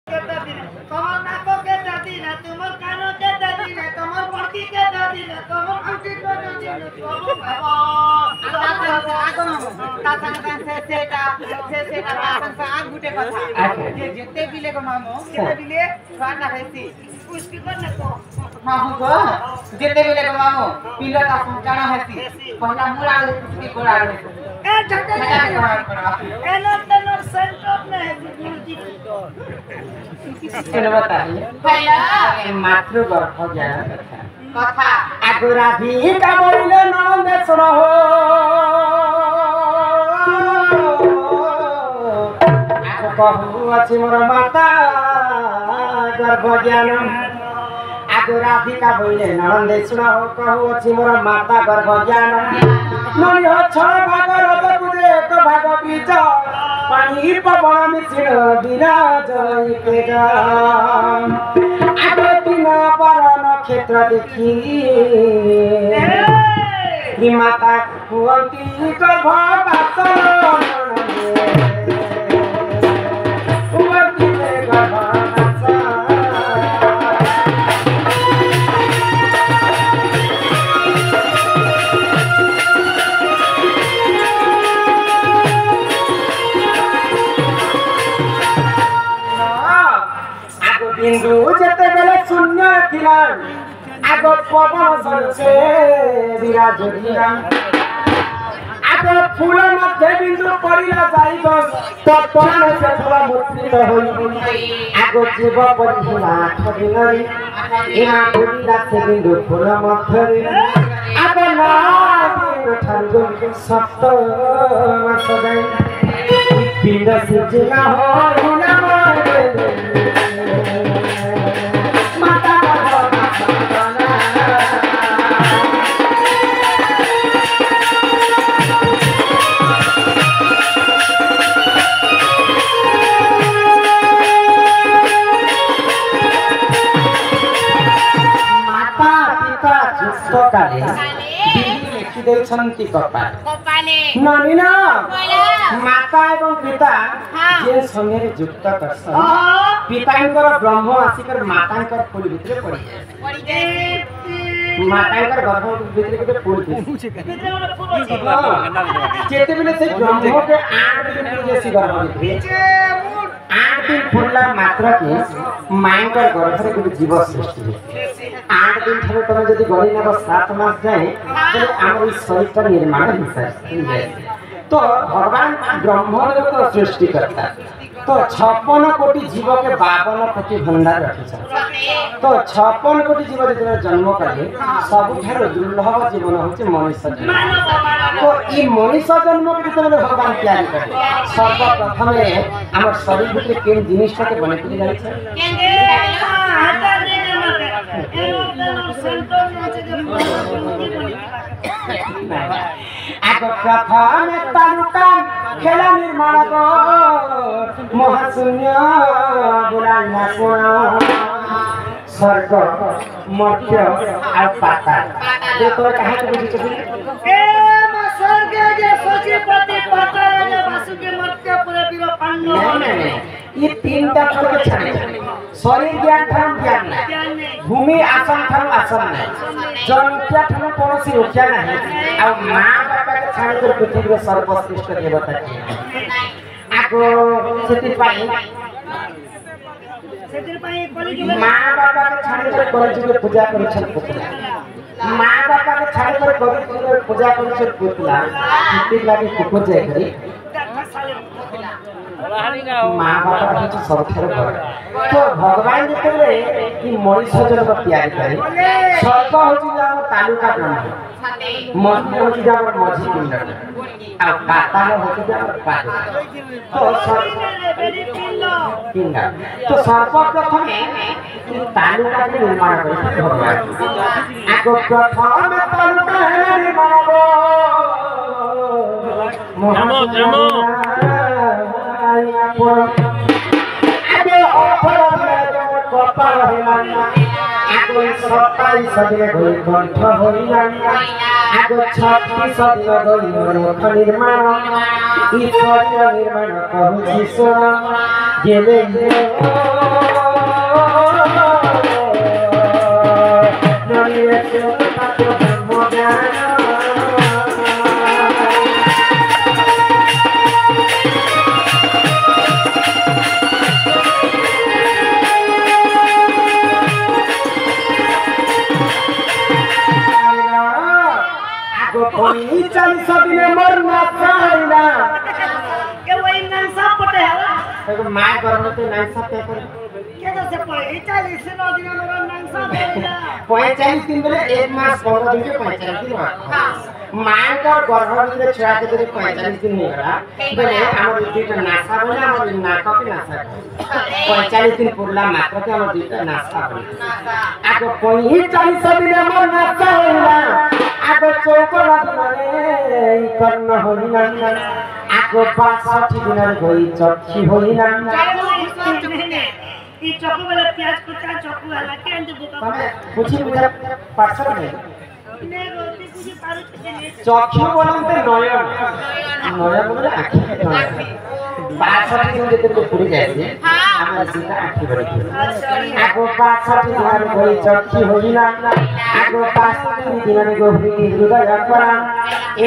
তোমার নাকো কে দাদি না তোমার কানো কে দাদি না তোমার বড়কি কে দাদি না তোমার আন্টি কে দাদি না তোমার বাবা आग गुटे कथा जेते बिले को मामो जेते बिले खाना हेसी उसकी करना को मामो को जेते बिले को मामो पिलो ता सुचाना हेसी पहला मुरा उसकी गोरा ए जते ए नंदन सेंटर में हेसी चलो बताइए भैया मातृ गर्भ ज्ञान कथा आगुरा भी का बोले नंद सुनो कहू अच्छी मोर माता गर्भ ज्ञान आग राधिका बोले नंदे सुना कहू अच्छी मोर माता गर्भ ज्ञान ननी छह भाग रथ कुदे एक भाग बीज पानी पवन मिश्र विराज आग तीन पर नक्षत्र देखी माता कुंती गर्भ बिंदु जते बेले शून्य थिला आग पवन संसे विराज थिला आग फूल मध्ये बिंदु परिला जाइब तत्परण से फूल मुत्रित होई आग जीव परिहिला ठगिनरी इमा बुलिला से बिंदु फूल मध्ये आग नादी ठंगु सप्त मास गई पिंड सिजना हो हुना नानीना माता एवं पिता जे संगे युक्त करसन पितांकर ब्रह्म आसिकर मातांकर फूल भितरे पड़ी मातांकर गर्भ भितरे के फूल जेते बेले से ब्रह्म के 8 दिन जैसी गर्भ भितरे 8 दिन फुलला मात्र के मायकर गर्भ रे के जीव सृष्टि 8 दिन थरे तमे जदी गरी नब 7 मास जाए तो हमर शरीर का निर्माण हिसाब तो भगवान ब्रह्मदेव तो सृष्टि करता तो 56 कोटि जीव के 52 कोटि भंडार रखी तो 56 कोटि जीव जब जन्म करे सबुठार दुर्लभ जीवन होचे मनुष्य जन्म तो ई मनुष्य जन्म के जब भगवान तैयारी करे सर्वप्रथम हमर शरीर भीतर केन जिनिसटा के बने के जानि छै आग प्रथम तालुका खेला निर्माण को महाशून्य बुलाना कोण स्वर्ग मर्त्य और पाताल जे तो कहां के बुझी छथि ए स्वर्ग जे सचिपति पाताल जे वासुकी मर्त्य पूरे बीरो पांडव नहीं ये तीनटा फल छाने शरीर ज्ञान धर्म ज्ञान नहीं भूमि आसन धर्म आसन नहीं जन्म ठन कोनसी रोक्या नहीं आ मां बाबा के छाने कर पृथ्वी रे सर्वश्रेष्ठ देवता के आको सेति पाई मां बाबा के छाने कर कलिजुग पूजा करै छल पुतला मां बाबा के छाने कर कलिजुग पूजा करै छल पुतला सेति लागि कुकुर जाय करी मां बाबा के सबथर घर तो भगवान जते कि मनुष्य जन्म तैयारी करे सर्प होची जाव तालुका ब्रह्म मध्य होची जाव मझी पिंड आ पाताल होची जाव पाद तो पिंड तो सर्वप्रथम तालुका के निर्माण करे भगवान आगो प्रथम तालुका है निर्माण नमो नमो आगे ऑफर कपाल हेलाना आगो 27 दिन गई कंठ होइलाना आगो 36 दिन गई मनोख निर्माण ईश्वर निर्माण कहू सोना गेले कोई 40 दिन मोर नासा होइना के वही नंसा पटे हला एगो माय करनते नासा पे कर के तो से 40 दिन मोर नंसा होइना 45 दिन बोले 1 मास 15 दिन के 45 दिन हां माय का गर्भवती छुआ के तरी 45 दिन नहीं गला बोले हमर दुईटा नासा बोले हमर नाक के नासा 45 दिन पुरला मात्र के हमर दुईटा नासा बोले आको कोई 40 दिन मोर नासा होइना आको चौकर दिनरे कर्ण होइना आको 65 दिन गई चक्षी होइना ई चक्कू वाला प्याज कुटा चक्कू वाला के अंदर बुका तमे पूछी मुझे पार्सल नहीं ने रोटी कुछ पारू छे चक्षु बोलते नयन नयन बोले आखि 62 दिन जेते पूरी जाए हमरा सीधा आखि बड़ी आगो 65 दिन गई चक्षी होइना आगो 65 दिन गोभी हृदय परा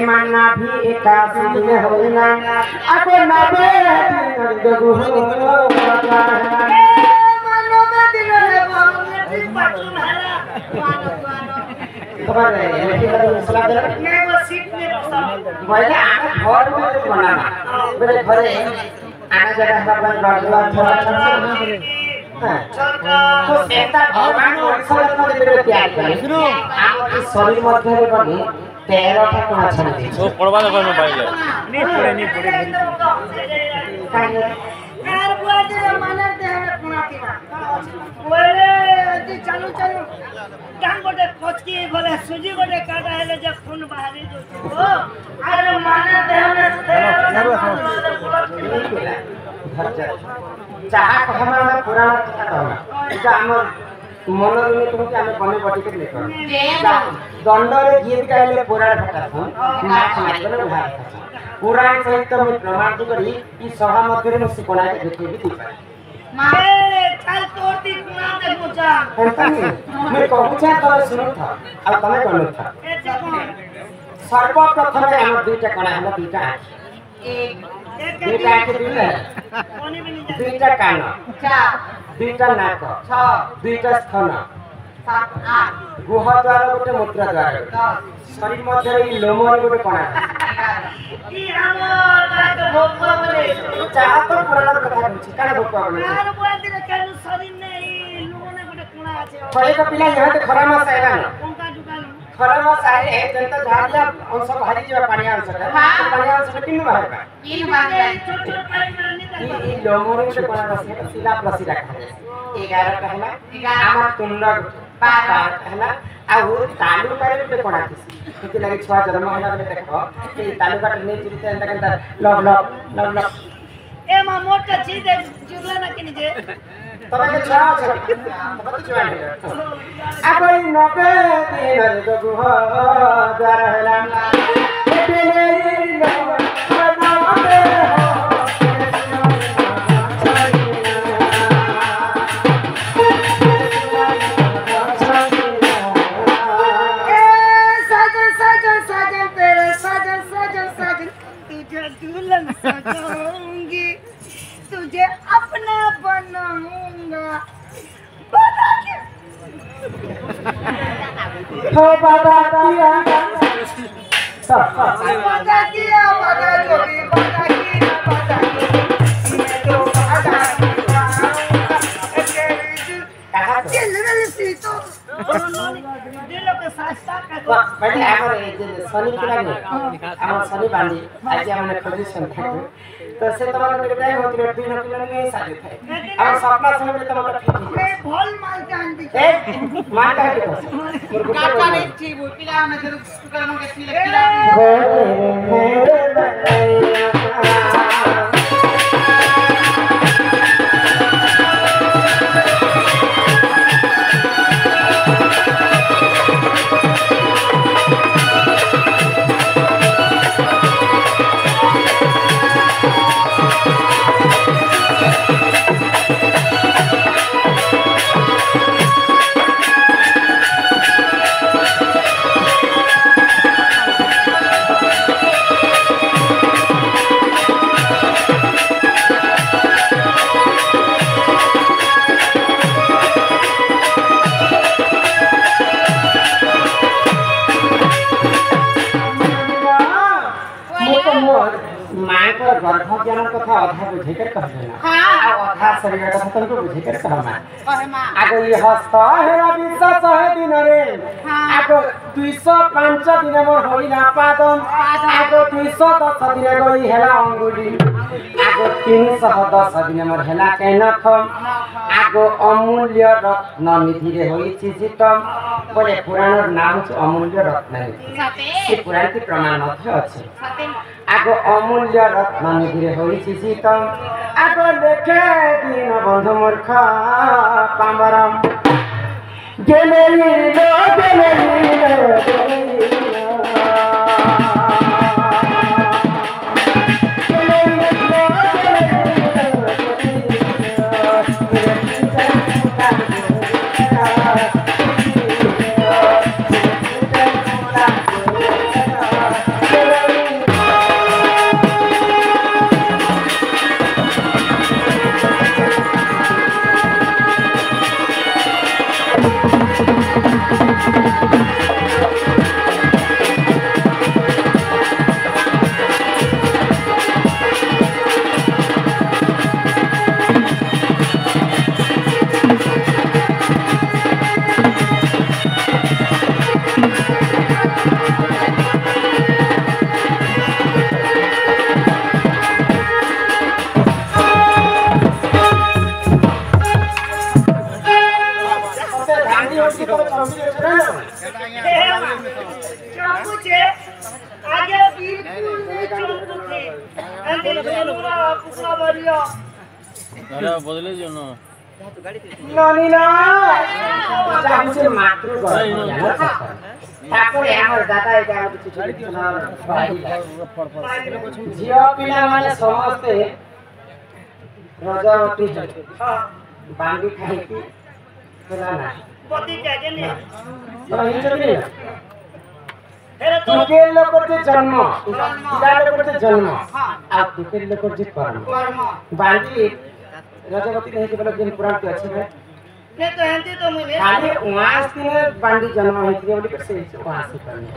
ईमान ना भी 81 दिन होइना आगो 90 दिन गगु तुम्हारे मसला दे मैं वो सीट में बसा मैले आना घर में बनाना मेरे घरे आना जगह हमारा बागवा थोड़ा तो सेता भगवान को अक्सर में मेरे प्यार करे आप इस शरीर मध्य में बने 13 टा कोना छन वो पड़वा दे में पाइले नहीं पड़े यार बुआ दे मानर दे हमरा कोना पीना बोले अति चालू चालू डांग गोटे कोचकी बोले सुजी गोटे काटा हेले जे खून बाहरी जो अरे मानर दे हमरा चाहा हमारा पुराना कथा कहना जा हमर मन में तुम के हमें बने बटी के लेकर दंडरे गीत गाइले पुराण कथा सुन नाच नाच गले उधार पुराण सहित में प्रमाण करी ई सभा मध्य में सिकोना के देखे भी दिखा मारे चल तोड़ती कुना दे मुचा मैं कहू छा तो सुनो था अब तमे कहलो था ए चकोन सर्वप्रथम हम दुईटा कणा हम दुईटा एक दुईटा आंख दुईटा पानी भी नहीं जा दुईटा कान दुईटा नाक दुईटा स्तन 7 8 गुहा द्वार गोटे मूत्र द्वार शरीर मध्य ई लोमरी गोटे कणा ई हमर रात भोग बोले चाहा तो पुराण कथा कहछि काने भोग बोले यार बुआ दिन केनु शरीर ने ई लोने गोटे कुना আছে पहिले का पिला यहाँ ते खरा मास आएगा ना कोंका दुकान खरा मास आए जनता झाड़िया अंश भारी जीवा पानी अंश पानी अंश किन बाहर का इन बागे छोट छोट पानी में नहीं ई लोमरी गोटे कणा আছে सिला प्लसी रखा 11 कहला आमा तुंडा 12 कहला आउ तालु करे गोटे कणा थी किति लागि छुआ जन्म होला बले देखो ई तालु काट नै चिरिते एंता केंता लव लव लव लव ए मा मोटा चीज जुरला ना किनी जे तबे के छुआ छ तबे छुआ आबै 90 दिन गगु हो द्वार होला एतेले नवे दुल्हन सजाऊंगी तुझे अपना बनाऊंगा बना के हो बाबा दिया बना दिया बना जो भी बना किया बना मैं तो बना कहा दिल में सी तो दिल के साथ का मैले आगर शनि किलानी आम शनि बांधी आज हमने पोजीशन था तो से तमन के टाइम होती दिन किलानी साथे थे अब सपना समय में तमन ठीक मैं भोल माल जान दी ए मान का के काटा नहीं थी वो पिला में जरूर टुकड़ा के पिला मेरे बलैया गर्भ ज्ञान कथा अधा बुझे कर कहना हाँ आ अधा शरीर कथा तुमको बुझे कर कहना कहे मां आगो ये हस्ता हेरा विश्व 100 दिन रे हाँ। आगो 205 दिन मोर होइला पादम आगो 210 दिन गई हेला अंगुली आगो 310 दिन मोर हेला कैनथम आगो अमूल्य रत्न निधि रे होई चिजितम बोले पुराण नाम अमूल्य रत्न सते से पुराण के प्रमाण मध्य अछि सते आगो अमूल्य रत्न निधि रे होई चिजितम आगो लेखे दिन बंधु मूर्ख पामरम गेले चंपू छे आगे बिल्कुल नहीं चंपू थे अंदर बेलुरा पुका बरियो अरे बदले जो ना ननी ना जामुचे मातृ गर्भ तापरे हमर दादा एका কিছু ছিল झियो पिला माने समस्ते रजावती बांगी खाइकी होला ना पति जागे ने तो हिचके हेरे तो तुके लोकते जन्म पिला लोकते जन्म आ तुके लोकते कर्म कर्म बांगी रजावती रहे के बोले दिन पुराण के अच्छे है ने तो हंती तो मुने खाली उवास दिने बांडी जन्म होइथिले बोली के से उवास करने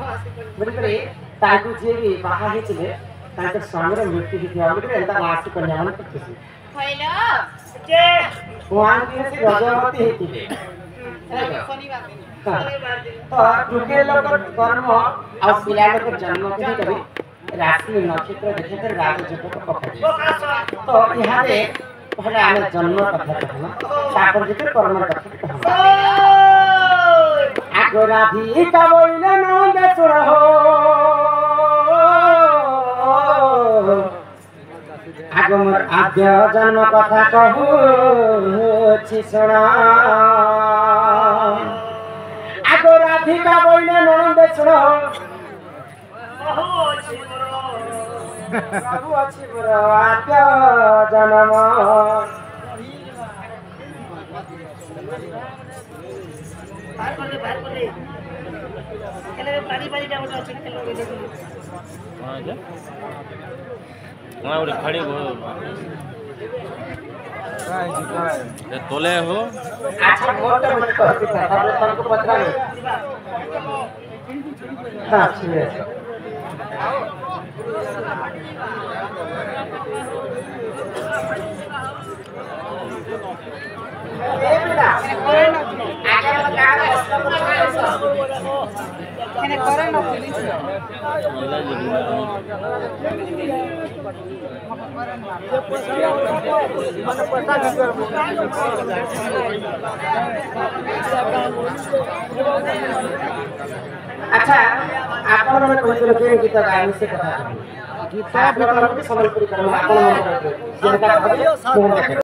बोली करे ताकू जे भी बाहा हेतिले ताके स्वामीर मृत्यु हिथिया बोली करे एंता उवास करने मन करतेसी खइलो जे उवास दिने से रजावती हेतिले शनिवार दिन शनिवार दिन तो तुके लोक कर्म आ पिला लोक जन्म के कभी राशि नक्षत्र देखे कर राज जप को पकड़े बोकासा तो यहाँ पे पहले आने जन्म कथा कहना तापर जिकर कर्म कथा कहना ओय आगो राधी का बोइले नंद सुरहो आगो मोर आद्य जन्म कथा कहू छि सुना आगो राधिका बोइले नंद सुरहो बहु अछि मोरो प्रभु अछि मोर आद्य जन्म बाहर कर दे खेले पानी पानी जा बोलो अछि खेलो के देखो हां जा वहां उड़े खड़ी हो ये तोले हो अच्छा मोटे मोटे कहती था तारे तुमको पता नहीं हां ठीक है ए बेटा आगे लगा खेले करे न पुलिस महिला अच्छा आपण माने कहते के गीत गायन से कथा गीत आप लोग सम्बलपुरी करम आपण माने जेका